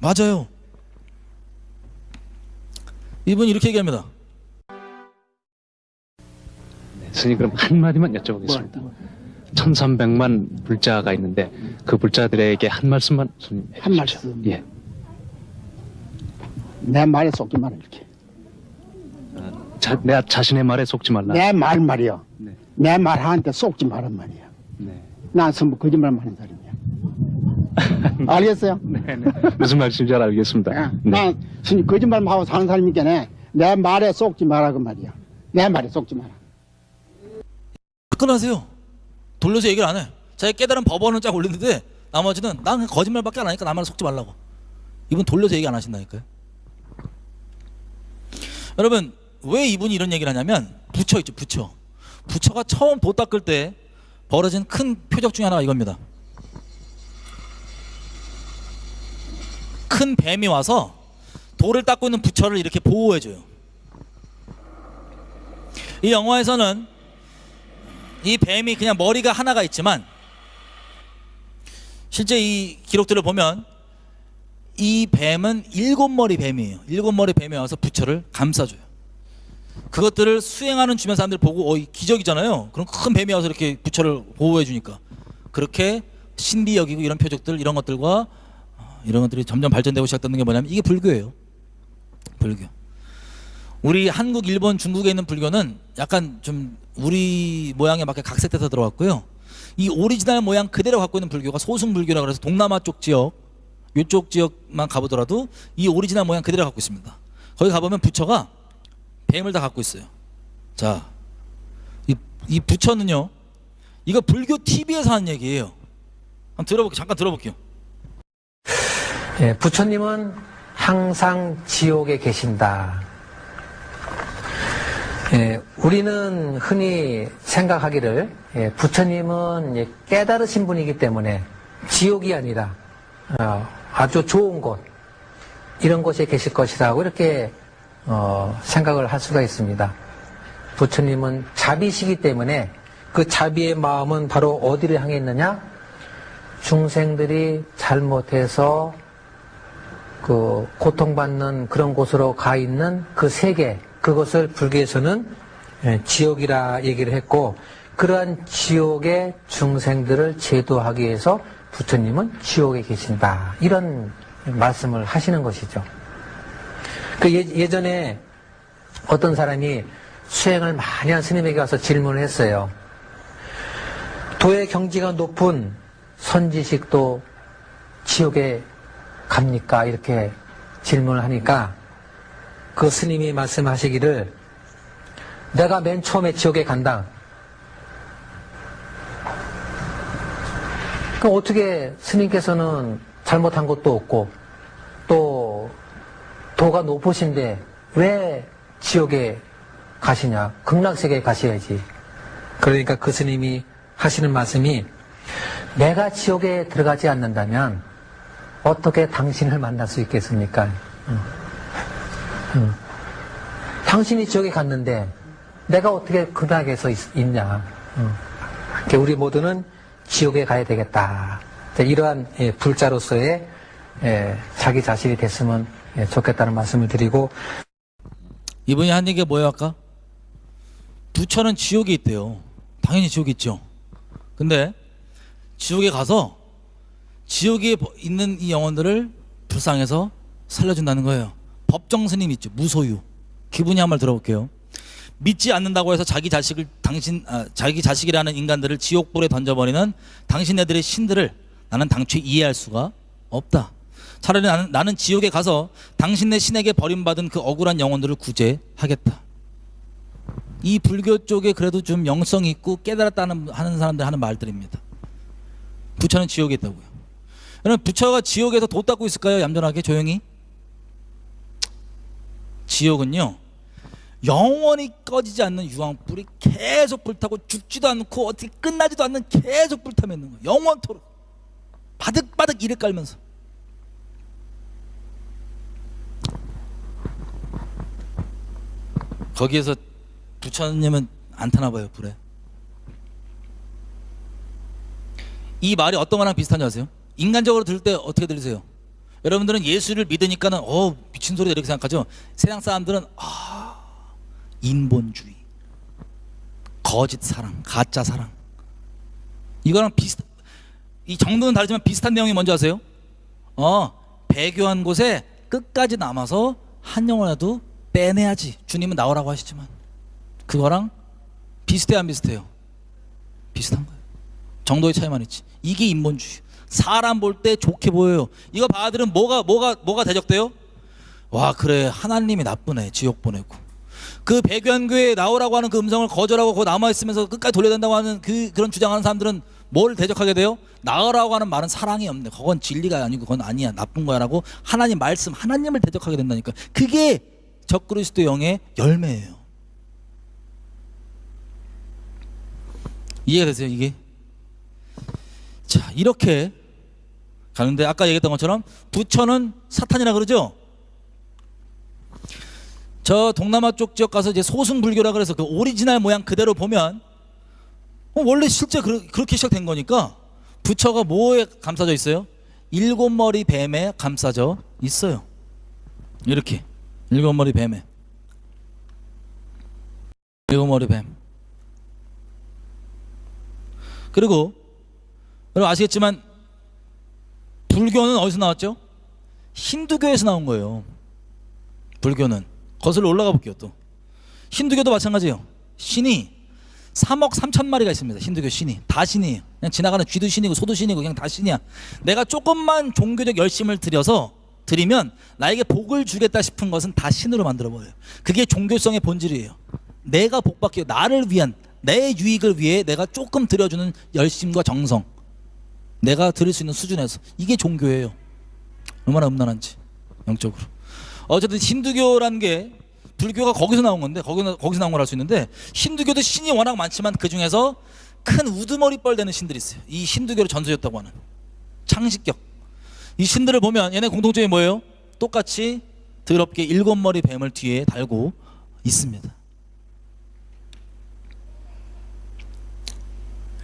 맞아요. 이분이 이렇게 얘기합니다. 네, 스님 그럼 한마디만 여쭤보겠습니다. 1300만 불자가 있는데 그 불자들에게 한 말씀만 스님 한 해주십시오. 말씀. 예. 내 말에 속지 마라 이렇게. 내 자신의 말에 속지 말라. 내 말 말이야. 네. 내 말 하는데 속지 말란 말이야. 네. 난 전부 거짓말만 하는 사람이야. 알겠어요? 네, 네. 무슨 말씀인지 잘 알겠습니다. 야, 네. 난 진짜 거짓말만 하고 사는 사람이니까 내 말에 속지 마라 그 말이야. 내 말에 속지 마라. 끊으세요. 돌려서 얘기를 안 해. 자기 깨달은 법원은 쫙 올리는데 나머지는 난 그냥 거짓말밖에 안 하니까 나만 속지 말라고. 이분 돌려서 얘기 안 하신다니까요. 여러분 왜 이분이 이런 얘기를 하냐면 부처 있죠. 부처가 처음 도 닦을 때 벌어진 큰 표적 중에 하나가 이겁니다. 큰 뱀이 와서 돌을 닦고 있는 부처를 이렇게 보호해줘요. 이 영화에서는 이 뱀이 그냥 머리가 하나가 있지만 실제 이 기록들을 보면 이 뱀은 7머리 뱀이에요. 7머리 뱀이 와서 부처를 감싸줘요. 그것들을 수행하는 주변 사람들 보고 기적이잖아요. 그럼 큰 뱀이 와서 이렇게 부처를 보호해 주니까 그렇게 신비 여기고 이런 표적들 이런 것들이 점점 발전되고 시작되는 게 뭐냐면 이게 불교예요. 불교. 우리 한국, 일본, 중국에 있는 불교는 약간 좀 우리 모양에 맞게 각색돼서 들어왔고요. 이 오리지널 모양 그대로 갖고 있는 불교가 소승불교라 그래서 동남아 쪽 지역 이쪽 지역만 가보더라도 이 오리지널 모양 그대로 갖고 있습니다. 거기 가보면 부처가 뱀을 다 갖고 있어요. 자, 이 부처는요, 이거 불교 TV에서 하는 얘기예요. 잠깐 들어볼게요. 예, 부처님은 항상 지옥에 계신다. 예, 우리는 흔히 생각하기를 부처님은 깨달으신 분이기 때문에 지옥이 아니라 아주 좋은 곳 이런 곳에 계실 것이라고 이렇게 생각을 할 수가 있습니다. 부처님은 자비시기 때문에 그 자비의 마음은 바로 어디를 향해 있느냐? 중생들이 잘못해서 그 고통받는 그런 곳으로 가 있는 그 세계, 그것을 불교에서는 지옥이라 얘기를 했고, 그러한 지옥의 중생들을 제도하기 위해서 부처님은 지옥에 계신다, 이런 말씀을 하시는 것이죠. 그 예전에 어떤 사람이 수행을 많이 한 스님에게 와서 질문을 했어요. 도의 경지가 높은 선지식도 지옥에 갑니까? 이렇게 질문을 하니까 그 스님이 말씀하시기를, 내가 맨 처음에 지옥에 간다. 그럼 어떻게 스님께서는 잘못한 것도 없고 또 도가 높으신데 왜 지옥에 가시냐? 극락세계에 가셔야지. 그러니까 그 스님이 하시는 말씀이, 내가 지옥에 들어가지 않는다면 어떻게 당신을 만날 수 있겠습니까? 당신이 지옥에 갔는데 내가 어떻게 극락에서 있냐? 그러니까 우리 모두는 지옥에 가야 되겠다. 이러한 불자로서의 자기 자신이 됐으면 좋겠다는 말씀을 드리고, 이분이 한 얘기가 뭐예요 아까? 부처는 지옥에 있대요. 당연히 지옥에 있죠. 근데 지옥에 가서 지옥에 있는 이 영혼들을 불쌍해서 살려준다는 거예요. 법정 스님 있죠. 무소유. 기분이 한 말 들어볼게요. 믿지 않는다고 해서 자기 자식이라는 인간들을 지옥불에 던져버리는 당신네들의 신들을 나는 당초에 이해할 수가 없다. 차라리 나는 지옥에 가서 당신네 신에게 버림받은 그 억울한 영혼들을 구제하겠다. 이 불교 쪽에 그래도 좀 영성이 있고 깨달았다는 하는 사람들 하는 말들입니다. 부처는 지옥에 있다고요. 여러분, 부처가 지옥에서 도 닦고 있을까요? 얌전하게 조용히? 지옥은요, 영원히 꺼지지 않는 유황불이 계속 불타고 죽지도 않고 어떻게 끝나지도 않는 계속 불타며 있는 거예요. 영원토록 바득바득 이를 깔면서. 거기에서 부처님은 안 타나 봐요, 불에. 이 말이 어떤 거랑 비슷한지 아세요? 인간적으로 들을 때 어떻게 들리세요? 여러분들은 예수를 믿으니까는 미친 소리다 이렇게 생각하죠. 세상 사람들은 인본주의, 거짓 사랑, 가짜 사랑, 이거랑 이 정도는 다르지만 비슷한 내용이 뭔지 아세요? 배교한 곳에 끝까지 남아서 한 영혼이라도 빼내야지. 주님은 나오라고 하시지만 그거랑 비슷해요, 안 비슷해요? 비슷한 거예요. 정도의 차이만 있지. 이게 인본주의. 사람 볼 때 좋게 보여요. 이거 받아들은 뭐가 대적돼요? 와, 그래, 하나님이 나쁘네, 지옥 보내고. 그 배교한교회에 나오라고 하는 그 음성을 거절하고 거기 남아있으면서 끝까지 돌려야 된다고 하는 그런 주장하는 사람들은 뭘 대적하게 돼요? 나오라고 하는 말은 사랑이 없네, 그건 진리가 아니고 그건 아니야, 나쁜 거야 라고 하나님 말씀, 하나님을 대적하게 된다니까. 그게 적그리스도 영의 열매예요. 이해가 되세요, 이게? 자, 이렇게 가는데 아까 얘기했던 것처럼 부처는 사탄이라 그러죠. 저 동남아 쪽 지역 가서 이제 소승불교라 그래서 그 오리지널 모양 그대로 보면 원래 실제 그렇게 시작된 거니까 부처가 뭐에 감싸져 있어요? 7머리 뱀에 감싸져 있어요. 이렇게 7머리 뱀에, 7머리 뱀. 그리고 여러분 아시겠지만 불교는 어디서 나왔죠? 힌두교에서 나온 거예요. 불교는 거슬러 올라가 볼게요. 또 힌두교도 마찬가지예요. 신이 3억 3천 마리가 있습니다. 힌두교 신이 다 신이에요. 그냥 지나가는 쥐도 신이고 소도 신이고 그냥 다 신이야. 내가 조금만 종교적 열심을 드리면 나에게 복을 주겠다 싶은 것은 다 신으로 만들어버려요. 그게 종교성의 본질이에요. 내가 복받기, 나를 위한, 내 유익을 위해 내가 조금 들여주는 열심과 정성, 내가 드릴 수 있는 수준에서, 이게 종교예요. 얼마나 음란한지 영적으로. 어쨌든 힌두교라는 게 불교가 거기서 나온 건데, 거기서 나온 걸 알 수 있는데, 힌두교도 신이 워낙 많지만 그 중에서 큰 우두머리뻘 되는 신들이 있어요. 이 힌두교를 전수했다고 하는 창시격. 이 신들을 보면 얘네 공통점이 뭐예요? 똑같이 더럽게 7머리 뱀을 뒤에 달고 있습니다.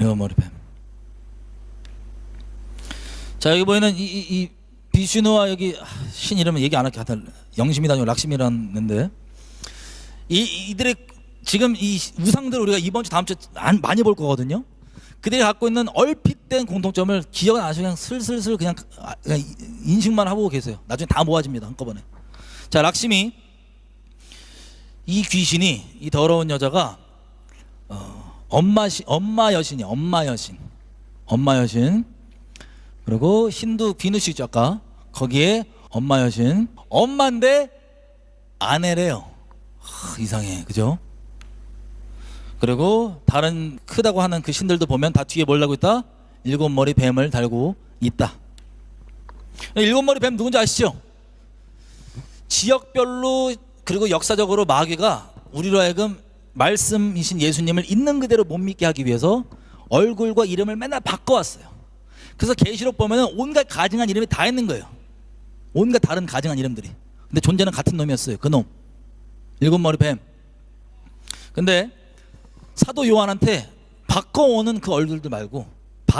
7머리 뱀. 자, 여기 보이는 이 비슈누와 여기 신 이름은 얘기 안 할게. 하여튼 영심이다 아니고 락심이라는데, 이들의 지금 이 우상들 우리가 이번 주 다음 주 많이 볼 거거든요. 그들이 갖고 있는 얼핏된 공통점을 기억 안 하시고 그냥 슬슬슬 그냥 인식만 하고 계세요. 나중에 다 모아집니다, 한꺼번에. 자, 락심이, 이 귀신이, 이 더러운 여자가 엄마 여신이야. 엄마 여신. 그리고 힌두 비누시 있죠, 아까 거기에 엄마 여신. 엄마인데 아내래요. 이상해, 그죠? 그리고 다른 크다고 하는 그 신들도 보면 다 뒤에 뭘 달고 있다? 7머리 뱀을 달고 있다. 7머리 뱀 누군지 아시죠? 지역별로 그리고 역사적으로 마귀가 우리로 하여금 말씀이신 예수님을 있는 그대로 못 믿게 하기 위해서 얼굴과 이름을 맨날 바꿔왔어요. 그래서 계시록 보면은 온갖 가증한 이름이 다 있는 거예요. 온갖 다른 가증한 이름들이. 근데 존재는 같은 놈이었어요. 그 놈, 7머리 뱀. 근데 사도 요한한테 바꿔오는 그 얼굴들 말고,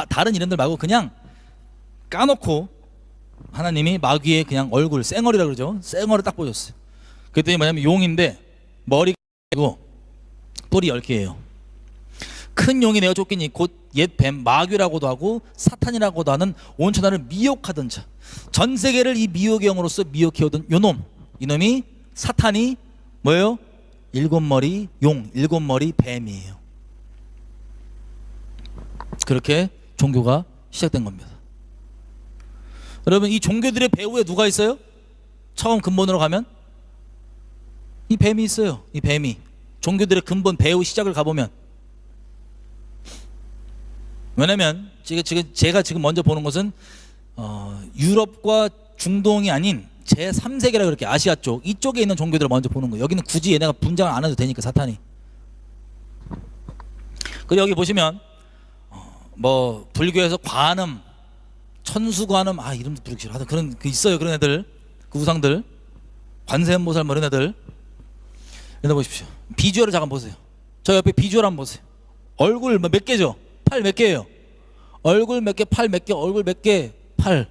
다른 이름들 말고 그냥 까놓고 하나님이 마귀의 그냥 얼굴, 쌩얼이라 그러죠. 쌩얼을 딱 보여줬어요. 그랬더니 뭐냐면 용인데 머리가 있고 뿔이 10개예요. 큰 용이 내어 쫓기니 곧 옛 뱀, 마귀라고도 하고 사탄이라고도 하는 온 천하를 미혹하던 자. 전 세계를 이 미혹의 영으로서 미혹해오던 요놈, 이놈이 사탄이 뭐예요? 7머리 용, 7머리 뱀이에요. 그렇게 종교가 시작된 겁니다. 여러분, 이 종교들의 배후에 누가 있어요? 처음 근본으로 가면 이 뱀이 있어요. 이 뱀이 종교들의 근본 배후 시작을 가보면. 왜냐면 제가 지금 먼저 보는 것은 유럽과 중동이 아닌 제3세계라 그렇게 아시아 쪽, 이쪽에 있는 종교들을 먼저 보는 거예요. 여기는 굳이 얘네가 분장을 안 해도 되니까, 사탄이. 그리고 여기 보시면 뭐 불교에서 관음, 천수관음, 이름도 부르기 싫어. 하여튼 그런 있어요. 그런 애들, 그 우상들, 관세음보살 뭐 이런 애들. 여기다 보십시오. 비주얼을 잠깐 보세요. 저 옆에 비주얼 한번 보세요. 얼굴 몇 개죠? 팔 몇 개예요? 얼굴 몇 개, 팔 몇 개, 얼굴 몇 개, 팔.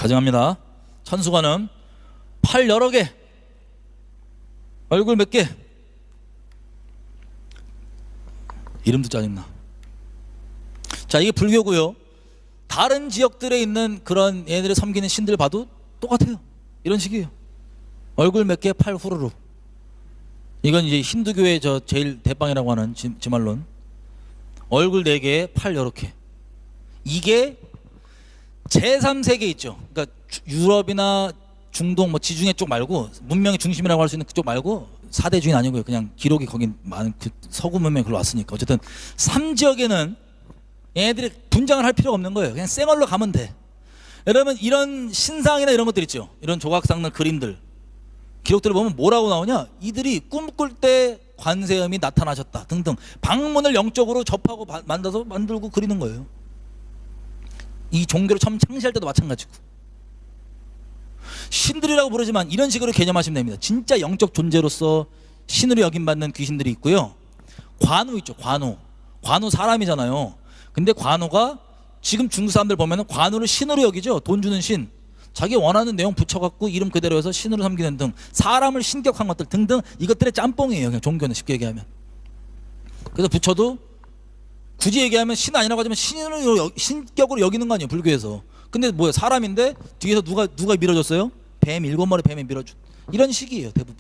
가정합니다. 천수관은 팔 여러 개, 얼굴 몇 개. 이름도 짜증나. 자, 이게 불교고요. 다른 지역들에 있는 그런 얘네들이 섬기는 신들 봐도 똑같아요. 이런 식이에요. 얼굴 몇 개, 팔 후루루. 이건 이제 힌두교의 저 제일 대빵이라고 하는 지말론. 얼굴 4개, 팔 이렇게. 이게 제3세계 있죠. 그러니까 유럽이나 중동, 뭐 지중해 쪽 말고, 문명의 중심이라고 할 수 있는 그쪽 말고 4대 주인 아니고요. 그냥 기록이 거기 많은 그 서구 문명이 글로 왔으니까. 어쨌든 3지역에는 얘네들이 분장을 할 필요가 없는 거예요. 그냥 쌩얼로 가면 돼. 여러분, 이런 신상이나 이런 것들 있죠. 이런 조각상들, 그림들, 기록들을 보면 뭐라고 나오냐? 이들이 꿈꿀 때 관세음이 나타나셨다 등등 방문을 영적으로 접하고 만들고 그리는 거예요. 이 종교를 처음 창시할 때도 마찬가지고. 신들이라고 부르지만 이런 식으로 개념하시면 됩니다. 진짜 영적 존재로서 신으로 여김받는 귀신들이 있고요. 관우 있죠. 관우 사람이잖아요. 근데 관우가 지금 중국 사람들 보면은 관우를 신으로 여기죠. 돈 주는 신. 자기 원하는 내용 붙여갖고 이름 그대로 해서 신으로 섬기는 등 사람을 신격한 것들 등등 이것들의 짬뽕이에요. 그냥 종교는 쉽게 얘기하면. 그래서 부처도 굳이 얘기하면 신 아니라고 하지만 신격으로 여기는 거 아니에요. 불교에서. 근데 뭐예요? 사람인데 뒤에서 누가 밀어줬어요? 뱀, 7머리 뱀이 밀어준. 이런 식이에요. 대부분.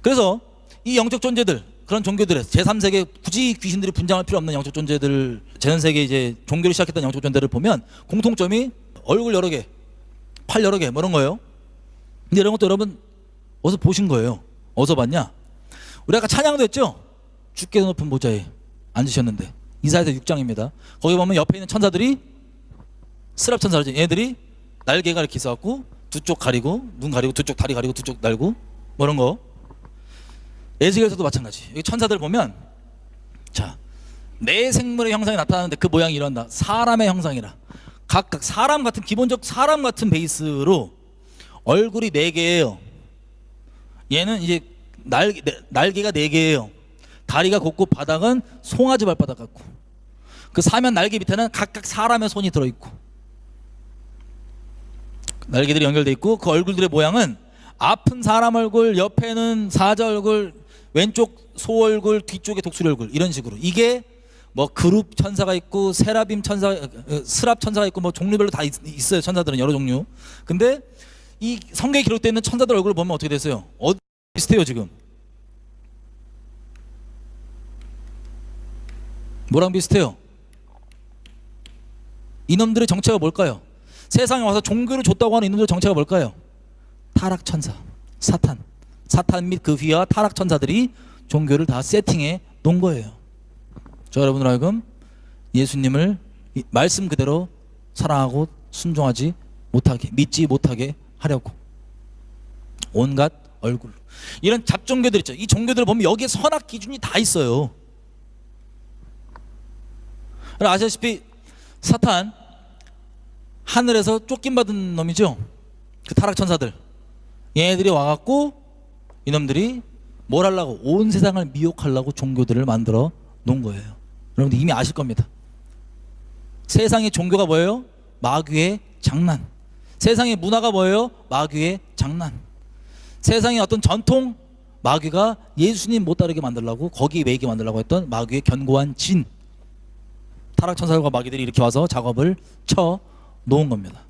그래서 이 영적 존재들, 그런 종교들에서 제3세계 굳이 귀신들이 분장할 필요 없는 영적 존재들, 제3세계 이제 종교를 시작했던 영적 존재들을 보면 공통점이 얼굴 여러 개, 팔 여러 개, 뭐 이런 거예요. 근데 이런 것도 여러분 어디서 보신 거예요? 어디서 봤냐? 우리 아까 찬양도 했죠? 주께 높은 보좌에 앉으셨는데 이사야서 6장입니다. 거기 보면 옆에 있는 천사들이 스랍 천사들, 얘들이 날개가 이렇게 있어갖고 두 쪽 가리고 눈 가리고 두 쪽 다리 가리고 두 쪽 날고 뭐 이런 거. 에스겔에서도 마찬가지. 여기 천사들 보면 자, 내 생물의 형상이 나타나는데 그 모양이 이런다. 사람의 형상이라. 각각 사람 같은 기본적 사람 같은 베이스로 얼굴이 4개예요. 얘는 이제 날개가 4개예요. 다리가 곱고 바닥은 송아지 발바닥 같고 그 사면 날개 밑에는 각각 사람의 손이 들어있고 날개들이 연결돼 있고 그 얼굴들의 모양은 앞은 사람 얼굴, 옆에는 사자 얼굴, 왼쪽 소 얼굴, 뒤쪽에 독수리 얼굴 이런 식으로. 이게 뭐 그룹 천사가 있고 세라빔 천사, 스랍 천사가 있고 뭐 종류별로 다 있어요. 천사들은 여러 종류. 근데 이 성경에 기록되어 있는 천사들 얼굴을 보면 어떻게 됐어요? 비슷해요 지금. 뭐랑 비슷해요? 이놈들의 정체가 뭘까요? 세상에 와서 종교를 줬다고 하는 이놈들의 정체가 뭘까요? 타락천사, 사탄 및 그 휘하 타락천사들이 종교를 다 세팅해 놓은 거예요. 저 여러분들 하여금 예수님을 말씀 그대로 사랑하고 순종하지 못하게, 믿지 못하게 하려고 온갖 얼굴, 이런 잡종교들 있죠. 이 종교들을 보면 여기에 선악 기준이 다 있어요. 아시다시피 사탄 하늘에서 쫓김받은 놈이죠. 그 타락천사들, 얘네들이 와갖고 이놈들이 뭘 하려고, 온 세상을 미혹하려고 종교들을 만들어 놓은 거예요. 여러분들 이미 아실 겁니다. 세상의 종교가 뭐예요? 마귀의 장난. 세상의 문화가 뭐예요? 마귀의 장난. 세상의 어떤 전통, 마귀가 예수님 못 따르게 만들려고, 거기에 매이게 만들려고 했던 마귀의 견고한 진. 타락천사들과 마귀들이 이렇게 와서 작업을 쳐 놓은 겁니다.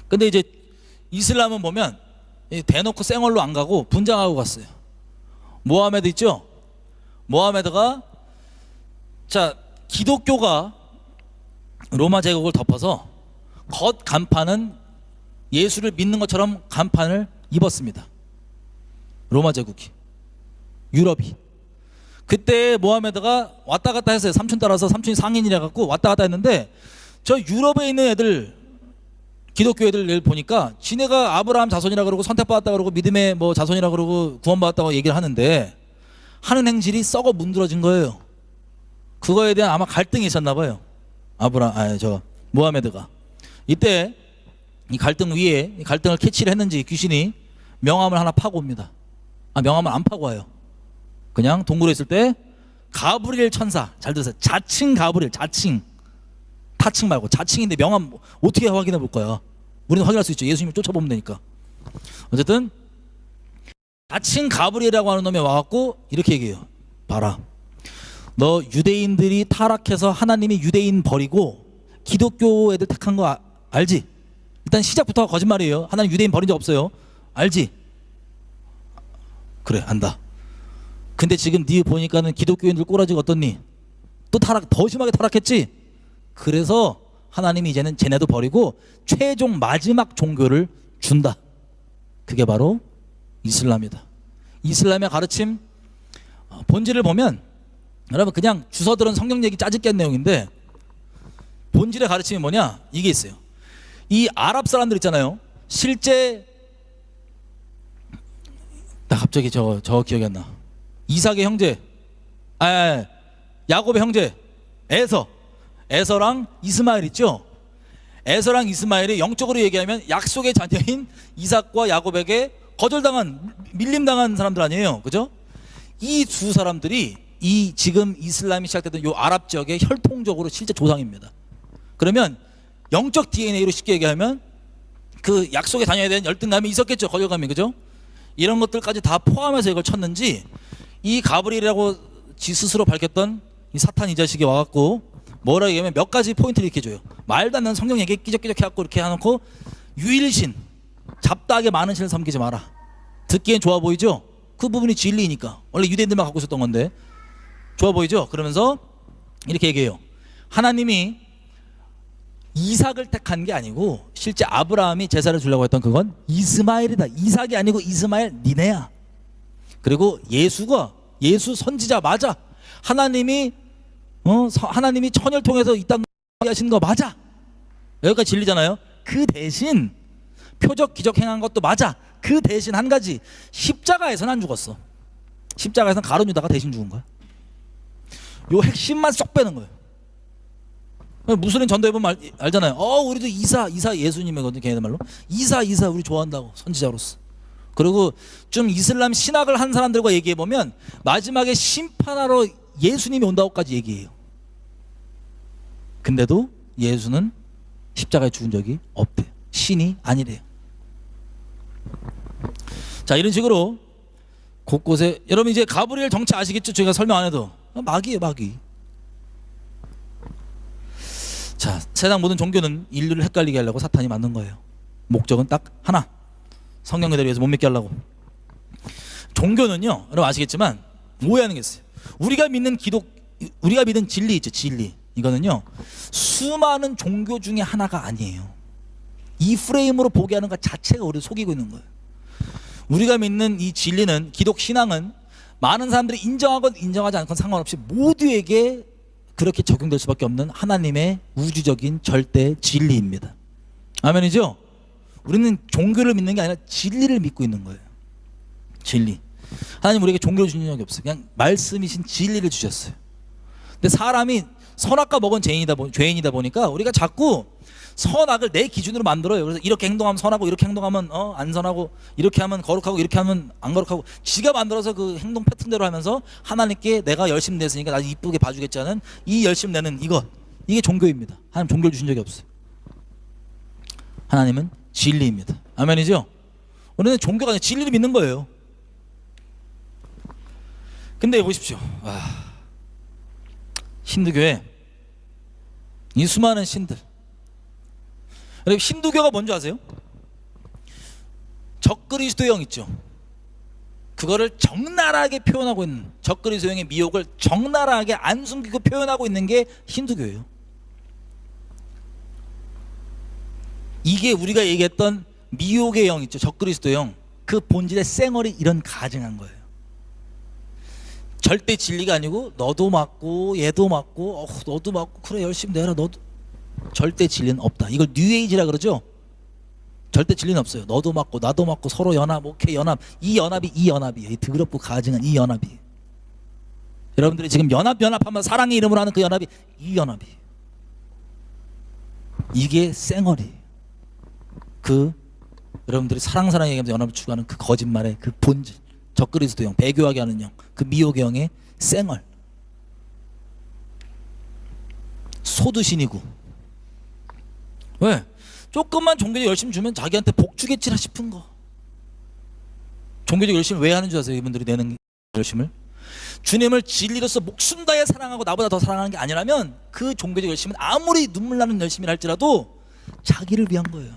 근데 이제 이슬람은 보면 대놓고 쌩얼로 안 가고 분장하고 갔어요. 모하메드 있죠? 모하메드가, 자, 기독교가 로마 제국을 덮어서 겉 간판은 예수를 믿는 것처럼 간판을 입었습니다. 로마 제국이, 유럽이. 그때 모하메드가 왔다 갔다 했어요. 삼촌 따라서, 삼촌이 상인이라 갖고 왔다 갔다 했는데, 저 유럽에 있는 애들, 기독교 애들 보니까 지네가 아브라함 자손이라 그러고 선택받았다 그러고 믿음의 뭐 자손이라 그러고 구원받았다고 얘기를 하는데 하는 행실이 썩어 문드러진 거예요. 그거에 대한 아마 갈등이 있었나 봐요. 모하메드가. 이때 이 갈등 위에, 이 갈등을 캐치를 했는지 귀신이 명함을 하나 파고 옵니다. 명함을 안 파고 와요. 그냥 동굴에 있을 때 가브리엘 천사, 잘 들으세요. 자칭 가브리엘, 자칭, 타칭 말고 자칭인데 명함 어떻게 확인해 볼 거야? 우리는 확인할 수 있죠. 예수님을 쫓아보면 되니까. 어쨌든 자칭 가브리엘이라고 하는 놈이 와갖고 이렇게 얘기해요. 봐라, 너 유대인들이 타락해서 하나님이 유대인 버리고 기독교 애들 택한 거 알지? 일단 시작부터가 거짓말이에요. 하나님 유대인 버린 적 없어요. 알지? 그래, 안다. 근데 지금 네 보니까는 기독교인들 꼬라지가 어떻니? 또 타락, 더 심하게 타락했지? 그래서 하나님이 이제는 쟤네도 버리고 최종 마지막 종교를 준다. 그게 바로 이슬람이다. 이슬람의 가르침 본질을 보면, 여러분 그냥 주워들은 성경 얘기 짜집게 한 내용인데 본질의 가르침이 뭐냐? 이게 있어요. 이 아랍 사람들 있잖아요. 실제 나 갑자기 저 기억이 안 나. 이삭의 형제, 야곱의 형제 에서랑 이스마엘 있죠. 에서랑 이스마엘이 영적으로 얘기하면 약속의 자녀인 이삭과 야곱에게 거절당한, 밀림당한 사람들 아니에요, 그죠? 이 두 사람들이 이 지금 이슬람이 시작됐던 요 아랍 지역의 혈통적으로 실제 조상입니다. 그러면 영적 DNA로 쉽게 얘기하면 그 약속의 자녀에 대한 열등감이 있었겠죠, 거절감이, 그죠? 이런 것들까지 다 포함해서 이걸 쳤는지 이 가브리엘이라고 지 스스로 밝혔던 이 사탄 이 자식이 와갖고 뭐라 얘기하면 몇 가지 포인트를 이렇게 줘요. 말도 안 되는 성경 얘기 끼적끼적 해갖고 이렇게 해놓고 유일신, 잡다하게 많은 신을 섬기지 마라. 듣기엔 좋아 보이죠? 그 부분이 진리니까. 원래 유대인들만 갖고 있었던 건데 좋아 보이죠? 그러면서 이렇게 얘기해요. 하나님이 이삭을 택한 게 아니고 실제 아브라함이 제사를 주려고 했던 그건 이스마엘이다. 이삭이 아니고 이스마엘 니네야. 그리고 예수 선지자 맞아. 하나님이 천을 통해서 이 땅 하신 거 맞아. 여기까지 진리잖아요. 그 대신 표적 기적 행한 것도 맞아. 그 대신 한 가지, 십자가에서는 안 죽었어. 십자가에서는 가룟 유다가 대신 죽은 거야. 요 핵심만 쏙 빼는 거예요. 무슬림 전도해보면 알잖아요. 우리도 이사 예수님이거든, 걔네들 말로. 이사 우리 좋아한다고, 선지자로서. 그리고 좀 이슬람 신학을 한 사람들과 얘기해보면 마지막에 심판하러 예수님이 온다고까지 얘기해요. 근데도 예수는 십자가에 죽은 적이 없대. 신이 아니래요. 자, 이런 식으로 곳곳에, 여러분 이제 가브리엘 정체 아시겠죠? 제가 설명 안 해도 마귀예요, 마귀. 자, 세상 모든 종교는 인류를 헷갈리게 하려고 사탄이 만든 거예요. 목적은 딱 하나, 성경 그대로 해서 못 믿게 하려고. 종교는요, 여러분 아시겠지만 오해하는 게 있어요. 우리가 믿는 진리 있죠, 진리. 이거는요 수많은 종교 중에 하나가 아니에요. 이 프레임으로 보게 하는 것 자체가 우리를 속이고 있는 거예요. 우리가 믿는 이 진리는, 기독 신앙은 많은 사람들이 인정하건 인정하지 않건 상관없이 모두에게 그렇게 적용될 수밖에 없는 하나님의 우주적인 절대 진리입니다. 아멘이죠? 우리는 종교를 믿는 게 아니라 진리를 믿고 있는 거예요. 진리. 하나님 우리에게 종교를 주신 적이 없어요. 그냥 말씀이신 진리를 주셨어요. 근데 사람이 선악과 먹은 죄인이다 보니까 우리가 자꾸 선악을 내 기준으로 만들어요. 그래서 이렇게 행동하면 선하고, 이렇게 행동하면 안 선하고, 이렇게 하면 거룩하고, 이렇게 하면 안 거룩하고, 지가 만들어서 그 행동 패턴대로 하면서 하나님께 내가 열심 냈으니까 나 이쁘게 봐주겠지 하는 이 열심 내는 이게 종교입니다. 하나님 종교를 주신 적이 없어요. 하나님은 진리입니다. 아멘이죠? 우리는 종교가 아니라 진리를 믿는 거예요. 근데 보십시오. 힌두교에 이 수많은 신들, 여러분 힌두교가 뭔지 아세요? 적그리스도형 있죠. 그거를 적나라하게 표현하고 있는, 적그리스도형의 미혹을 적나라하게 안 숨기고 표현하고 있는 게 힌두교예요. 이게 우리가 얘기했던 미혹의 영 있죠, 적그리스도형. 그 본질의 쌩얼이 이런 가증한 거예요. 절대 진리가 아니고 너도 맞고 얘도 맞고 너도 맞고 그래 열심히 내라, 너도. 절대 진리는 없다. 이걸 뉴에이지라 그러죠. 절대 진리는 없어요. 너도 맞고 나도 맞고 서로 연합, 오케이 연합. 이 연합이에요. 이 더럽고 가증한 이 연합이. 여러분들이 지금 연합하면 사랑의 이름으로 하는 그 연합이 이 연합이에요. 이게 쌩얼이에요. 여러분들이 사랑 얘기하면서 연합을 추구하는 그 거짓말의 그 본질, 적그리스도형, 배교하게 하는 영, 그 미혹의 영의 쌩얼. 소두신이고. 왜? 조금만 종교적 열심 주면 자기한테 복 주겠지라 싶은 거. 종교적 열심을 왜 하는 줄 아세요? 이분들이 내는 열심을 주님을 진리로서 목숨 다해 사랑하고 나보다 더 사랑하는 게 아니라면 그 종교적 열심은 아무리 눈물 나는 열심이라 할지라도 자기를 위한 거예요.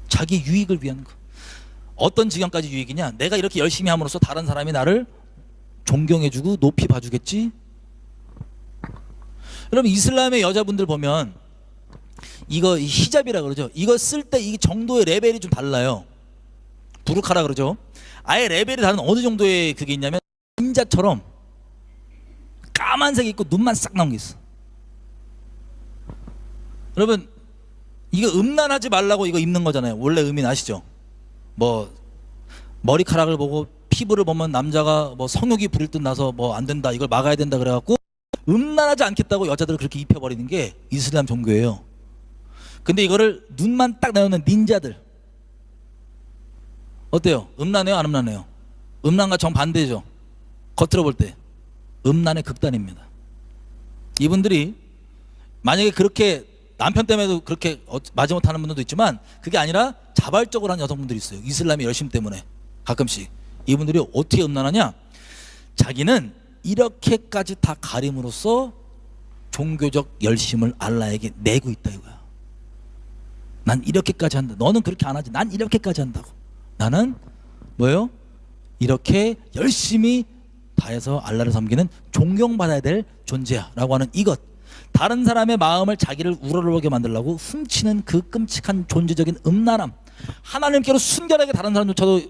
자기 유익을 위한 거. 어떤 지경까지 유익이냐? 내가 이렇게 열심히 함으로써 다른 사람이 나를 존경해주고 높이 봐주겠지? 여러분 이슬람의 여자분들 보면 이거 히잡이라 그러죠. 이거 쓸 때 이 정도의 레벨이 좀 달라요. 부르카라 그러죠. 아예 레벨이 다른 어느 정도의 그게 있냐면 닌자처럼 까만색 있고 눈만 싹 나온 게 있어. 여러분 이거 음란하지 말라고 이거 입는 거잖아요. 원래 의미는 아시죠? 뭐 머리카락을 보고 피부를 보면 남자가 뭐 성욕이 부릴 듯 나서 뭐 안 된다 이걸 막아야 된다 그래갖고 음란하지 않겠다고 여자들을 그렇게 입혀버리는 게 이슬람 종교예요. 근데 이거를 눈만 딱 내놓는 닌자들 어때요? 음란해요? 안 음란해요? 음란과 정반대죠. 겉으로 볼 때 음란의 극단입니다. 이분들이 만약에 그렇게 남편 때문에도 그렇게 마지못하는 분들도 있지만 그게 아니라 자발적으로 하는 여성분들이 있어요. 이슬람의 열심 때문에 가끔씩. 이분들이 어떻게 음란하냐? 자기는 이렇게까지 다 가림으로써 종교적 열심을 알라에게 내고 있다 이거야. 난 이렇게까지 한다. 너는 그렇게 안 하지. 난 이렇게까지 한다고. 나는 뭐예요? 이렇게 열심히 다해서 알라를 섬기는 존경받아야 될 존재야 라고 하는 이것. 다른 사람의 마음을 자기를 우러러보게 만들려고 훔치는 그 끔찍한 존재적인 음란함. 하나님께로 순결하게 다른 사람조차도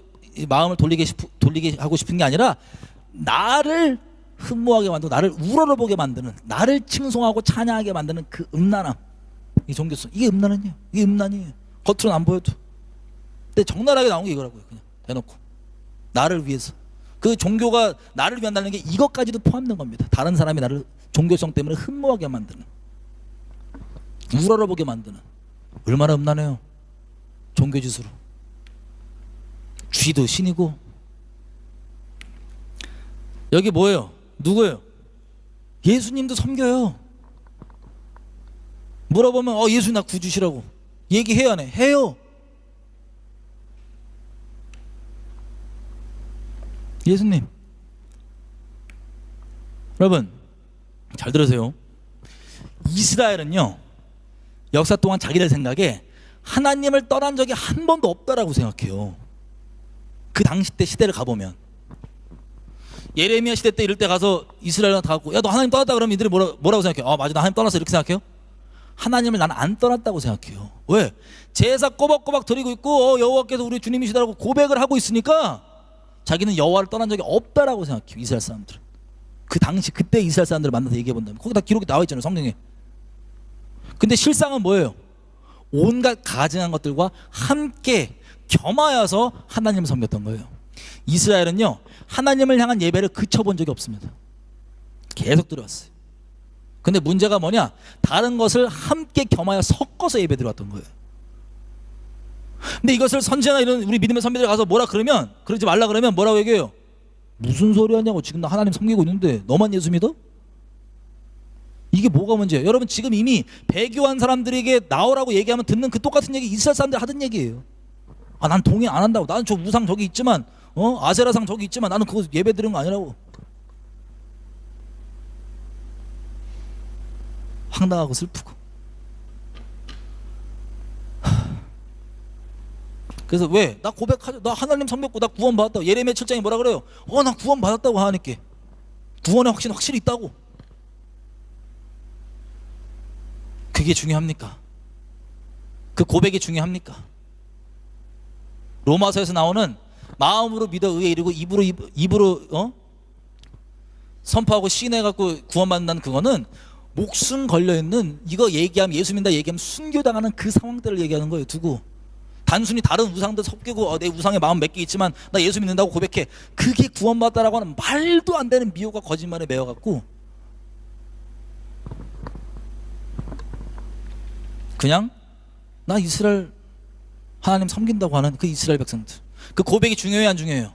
마음을 돌리게 하고 싶은 게 아니라 나를 흠모하게 만들고 나를 우러러보게 만드는, 나를 칭송하고 찬양하게 만드는 그 음란함. 이 종교성. 이게 음란이에요. 이게 음란이에요. 겉으로는 안 보여도. 근데 적나라하게 나온 게 이거라고요. 그냥 대놓고 나를 위해서. 그 종교가 나를 위한다는 게 이것까지도 포함된 겁니다. 다른 사람이 나를 종교성 때문에 흠모하게 만드는, 우러러보게 만드는. 얼마나 음란해요. 종교짓으로. 쥐도 신이고. 여기 뭐예요? 누구예요? 예수님도 섬겨요. 물어보면 예수 나 구주시라고 얘기해야 하네. 해요. 예수님. 여러분 잘 들으세요. 이스라엘은요 역사 동안 자기들 생각에 하나님을 떠난 적이 한 번도 없다라고 생각해요. 그 당시 때 시대를 가보면 예레미야 시대 때 이럴 때 가서 이스라엘한테 가고 야 너 하나님 떠났다 그러면 이들이 뭐라고 생각해요? 맞아 나 하나님 떠났어 이렇게 생각해요? 하나님을 나는 안 떠났다고 생각해요. 왜? 제사 꼬박꼬박 드리고 있고 여호와께서 우리 주님이시다라고 고백을 하고 있으니까 자기는 여호와를 떠난 적이 없다라고 생각해요. 이스라엘 사람들은. 그 당시 그때 이스라엘 사람들을 만나서 얘기해 본다면 거기 다 기록이 나와 있잖아요. 성경에. 근데 실상은 뭐예요? 온갖 가증한 것들과 함께 겸하여서 하나님을 섬겼던 거예요. 이스라엘은요 하나님을 향한 예배를 그쳐본 적이 없습니다. 계속 드려왔어요. 근데 문제가 뭐냐? 다른 것을 함께 겸하여 섞어서 예배 드려왔던 거예요. 근데 이것을 선지자나 이런 우리 믿음의 선배들 가서 뭐라 그러면, 그러지 말라 그러면 뭐라고 얘기해요? 무슨 소리 하냐고. 지금 나 하나님 섬기고 있는데 너만 예수 믿어? 이게 뭐가 문제예요? 여러분 지금 이미 배교한 사람들에게 나오라고 얘기하면 듣는 그 똑같은 얘기 이스라엘 사람들 하던 얘기예요. 난 동의 안 한다고. 나는 저 우상 저기 있지만 아세라상 저기 있지만 나는 그거 예배 드리는 거 아니라고. 황당하고 슬프고. 그래서 왜? 나 고백하죠. 나 하나님 섬겼고 나 구원 받았다고. 예레미야 7장에 뭐라 그래요? 나 구원 받았다고 하나님께. 구원의 확신 확실히 있다고. 그게 중요합니까? 그 고백이 중요합니까? 로마서에서 나오는 마음으로 믿어 의에 이르고 입으로 선포하고 시인해갖고 구원받는다는 그거는 목숨 걸려있는, 이거 얘기하면 예수 믿는다 얘기하면 순교당하는 그 상황들을 얘기하는 거예요. 두고 단순히 다른 우상들 섞이고 내 우상에 마음 몇 개 있지만 나 예수 믿는다고 고백해. 그게 구원받았다라고 하는 말도 안 되는 미혹과 거짓말에 매여갖고 그냥 나 이스라엘 하나님 섬긴다고 하는 그 이스라엘 백성들. 그 고백이 중요해요 안 중요해요?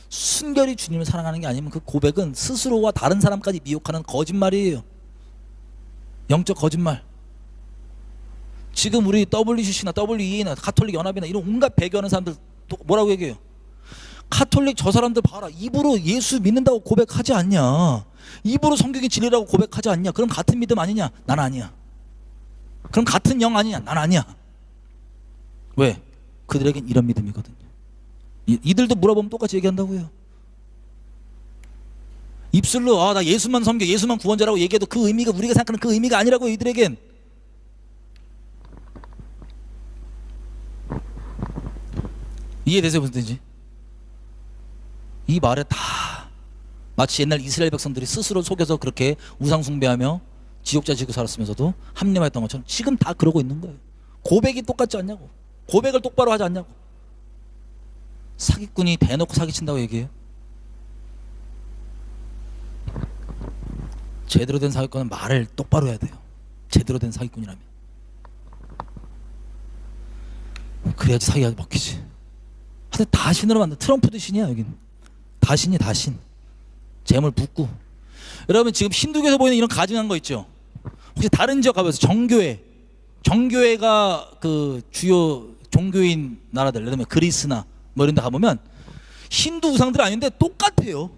순결히 주님을 사랑하는 게 아니면 그 고백은 스스로와 다른 사람까지 미혹하는 거짓말이에요. 영적 거짓말. 지금 지금 우리 WCC나 WEA나 가톨릭 연합이나 이런 온갖 배교하는 사람들 뭐라고 얘기해요? 가톨릭 저 사람들 봐라. 입으로 예수 믿는다고 고백하지 않냐. 입으로 성경이 진리라고 고백하지 않냐. 그럼 같은 믿음 아니냐? 난 아니야. 그럼 같은 영 아니냐? 난 아니야. 왜? 그들에겐 이런 믿음이거든요. 이들도 물어보면 똑같이 얘기한다고요. 입술로 나 예수만 섬겨, 예수만 구원자라고 얘기해도 그 의미가 우리가 생각하는 그 의미가 아니라고요. 이들에겐. 이해되세요? 무슨 뜻인지? 이 말에 다 마치 옛날 이스라엘 백성들이 스스로 속여서 그렇게 우상 숭배하며 지옥자 지고 살았으면서도 합리화했던 것처럼 지금 다 그러고 있는 거예요. 고백이 똑같지 않냐고. 고백을 똑바로 하지 않냐고. 사기꾼이 대놓고 사기친다고 얘기해요. 제대로 된 사기꾼은 말을 똑바로 해야 돼요. 제대로 된 사기꾼이라면. 그래야지 사기가 먹히지. 하여튼 다 신으로 만든 트럼프도 신이야. 여긴 다 신이 다 신. 재물 붓고. 여러분 지금 힌두교에서 보이는 이런 가증한 거 있죠. 혹시 다른 지역 가보세요. 정교회가 그 주요 종교인 나라들, 예를 들면 그리스나 뭐 이런 데 가보면 힌두 우상들 아닌데 똑같아요.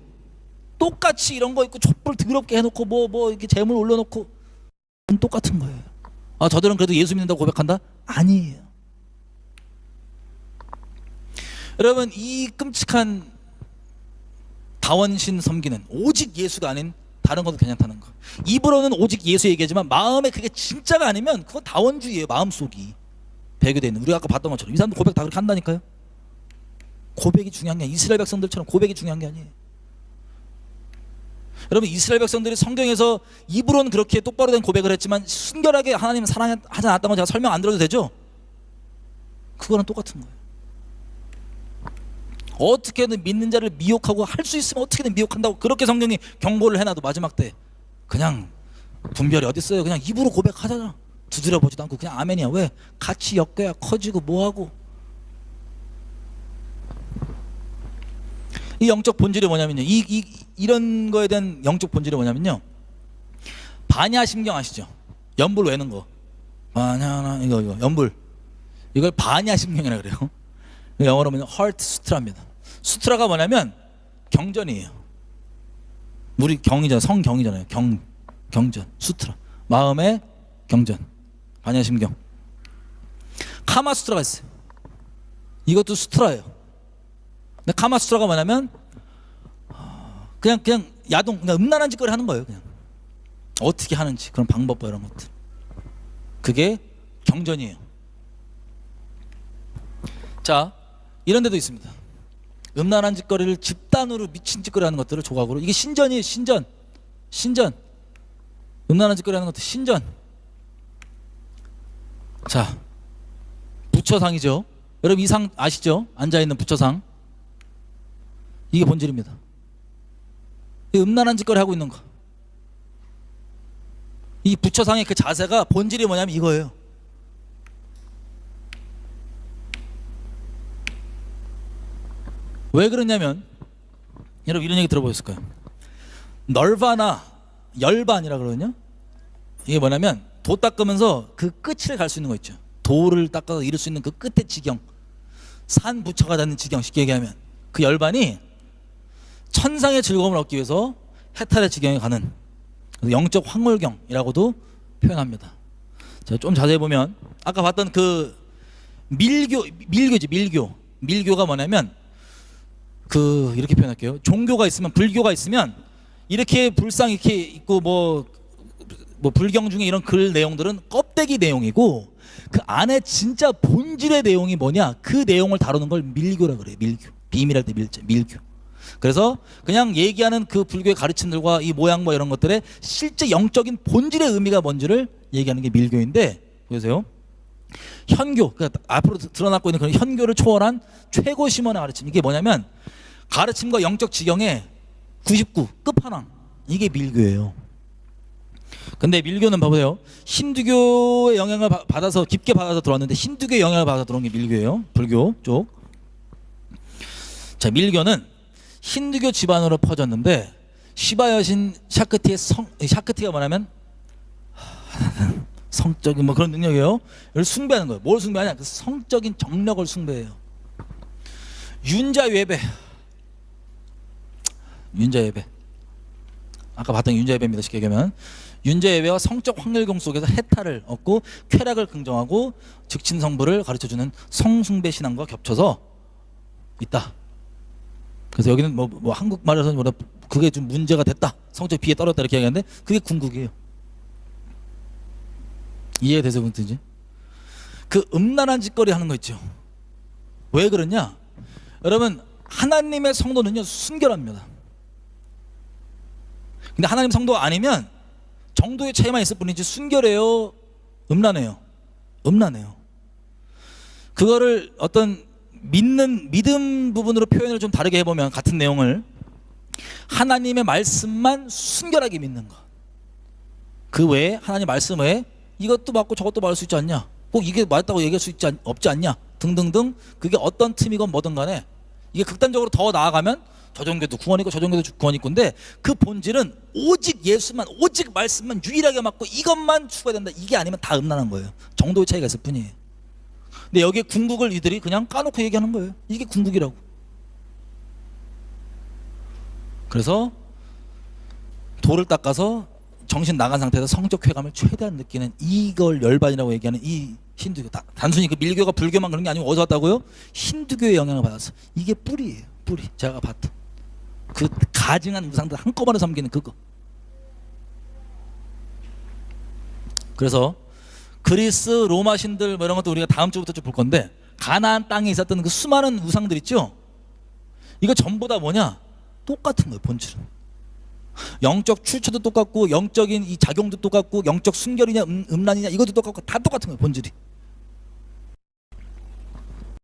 똑같이 이런 거 있고 촛불 더럽게 해놓고 뭐 이렇게 재물 올려놓고 똑같은 거예요. 저들은 그래도 예수 믿는다고 고백한다? 아니에요. 여러분 이 끔찍한 다원신 섬기는 오직 예수가 아닌 다른 것도 괜찮다는 거. 입으로는 오직 예수 얘기하지만 마음에 그게 진짜가 아니면 그건 다원주의예요. 마음속이 배교되어 있는. 우리가 아까 봤던 것처럼 이 사람도 고백 다 그렇게 한다니까요. 고백이 중요한 게 아니에요. 이스라엘 백성들처럼 고백이 중요한 게 아니에요. 여러분 이스라엘 백성들이 성경에서 입으로는 그렇게 똑바로 된 고백을 했지만 순결하게 하나님 사랑하지 않았다는 건 제가 설명 안 들어도 되죠? 그거랑 똑같은 거예요. 어떻게든 믿는 자를 미혹하고 할 수 있으면 어떻게든 미혹한다고 그렇게 성경이 경고를 해놔도 마지막 때 그냥 분별이 어디 있어요. 그냥 입으로 고백하잖아. 두드려 보지도 않고 그냥 아멘이야. 왜? 같이 엮여야 커지고 뭐하고. 이 영적 본질이 뭐냐면요. 이런 거에 대한 영적 본질이 뭐냐면요. 반야심경 아시죠? 연불 외는 거. 반야나 이거 연불. 이걸 반야심경이라 그래요. 영어로 보면 heart sutra입니다. 수트라가 뭐냐면 경전이에요. 우리 경이잖아요. 성경이잖아요. 경전, 수트라. 마음의 경전. 반야심경. 카마수트라가 있어요. 이것도 수트라예요. 근데 카마수트라가 뭐냐면 그냥 야동, 그냥 음란한 짓거리 하는 거예요. 그냥 어떻게 하는지 그런 방법과 이런 것들. 그게 경전이에요. 자, 이런 데도 있습니다. 음란한 짓거리를 집단으로 미친 짓거리 하는 것들을 조각으로. 이게 신전이에요. 신전. 음란한 짓거리 하는 것들 신전. 자, 부처상이죠. 여러분 이 상 아시죠? 앉아있는 부처상. 이게 본질입니다. 이 음란한 짓거리 하고 있는 거. 이 부처상의 그 자세가 본질이 뭐냐면 이거예요. 왜 그러냐면 여러분 이런 얘기 들어보셨을 거예요. 널바나 열반이라 그러거든요. 이게 뭐냐면 도 닦으면서 그 끝을 갈 수 있는 거 있죠. 도를 닦아서 이룰 수 있는 그 끝의 지경. 산 부처가 닿는 지경. 쉽게 얘기하면 그 열반이 천상의 즐거움을 얻기 위해서 해탈의 지경에 가는 영적 황홀경이라고도 표현합니다. 자, 좀 자세히 보면 아까 봤던 그 밀교지. 밀교가 뭐냐면 그 이렇게 표현할게요. 종교가 있으면 불교가 있으면 이렇게 불상 이렇게 있고 뭐 불경 중에 이런 글 내용들은 껍데기 내용이고 그 안에 진짜 본질의 내용이 뭐냐 그 내용을 다루는 걸 밀교라 그래요. 밀교. 비밀할 때 밀자 밀교. 그래서 그냥 얘기하는 그 불교의 가르침들과 이 모양 뭐 이런 것들의 실제 영적인 본질의 의미가 뭔지를 얘기하는 게 밀교인데 보세요. 현교, 그러니까 앞으로 드러나고 있는 그런 현교를 초월한 최고 심원의 가르침. 이게 뭐냐면 가르침과 영적 지경의 99 끝판왕. 이게 밀교예요. 근데 밀교는 봐보세요. 힌두교의 영향을 받아서 깊게 받아서 들어왔는데 힌두교의 영향을 받아서 들어온 게 밀교예요. 불교 쪽. 자, 밀교는 힌두교 집안으로 퍼졌는데 시바 여신 샤크티의 샤크티가 뭐냐면 성적인 뭐 그런 능력이에요. 이걸 숭배하는 거예요. 뭘 숭배하냐? 그 성적인 정력을 숭배해요. 윤자외배. 윤자예배. 아까 봤던 윤자예배입니다. 쉽게 얘기하면 윤자예배와 성적 확률공 속에서 해탈을 얻고 쾌락을 긍정하고 즉신성부를 가르쳐주는 성숭배 신앙과 겹쳐서 있다. 그래서 여기는 뭐 한국말에서는 뭐라 그게 좀 문제가 됐다. 성적 비에 떨어졌다 이렇게 얘기하는데 그게 궁극이에요. 이해되세요, 분들지? 그 음란한 짓거리 하는 거 있죠. 왜 그러냐? 여러분 하나님의 성도는요 순결합니다. 근데 하나님 성도가 아니면 정도의 차이만 있을 뿐이지 순결해요, 음란해요? 음란해요. 그거를 어떤 믿음 부분으로 표현을 좀 다르게 해보면 같은 내용을 하나님의 말씀만 순결하게 믿는 것. 그 외에 하나님 말씀 외에 이것도 맞고 저것도 맞을 수 있지 않냐, 꼭 이게 맞다고 얘기할 수 없지 않냐 등등등. 그게 어떤 틈이건 뭐든 간에 이게 극단적으로 더 나아가면 저 종교도 구원이고 저 종교도 구원이고인데 그 본질은 오직 예수만, 오직 말씀만 유일하게 맞고 이것만 추구해야 된다. 이게 아니면 다 음란한 거예요. 정도의 차이가 있을 뿐이에요. 근데 여기에 궁극을 이들이 그냥 까놓고 얘기하는 거예요. 이게 궁극이라고. 그래서 돌을 닦아서 정신 나간 상태에서 성적 쾌감을 최대한 느끼는 이걸 열반이라고 얘기하는 이 힌두교. 단순히 그 밀교가 불교만 그런 게 아니고 어디서 왔다고요? 힌두교의 영향을 받았어. 이게 뿌리예요. 뿌리. 제가 봤던 그 가증한 우상들 한꺼번에 섬기는 그거. 그래서 그리스 로마 신들 뭐 이런 것도 우리가 다음 주부터 좀 볼 건데 가나안 땅에 있었던 그 수많은 우상들 있죠. 이거 전부 다 뭐냐? 똑같은 거예요. 본질은. 영적 출처도 똑같고 영적인 이 작용도 똑같고 영적 순결이냐 음란이냐 이것도 똑같고 다 똑같은 거예요. 본질이.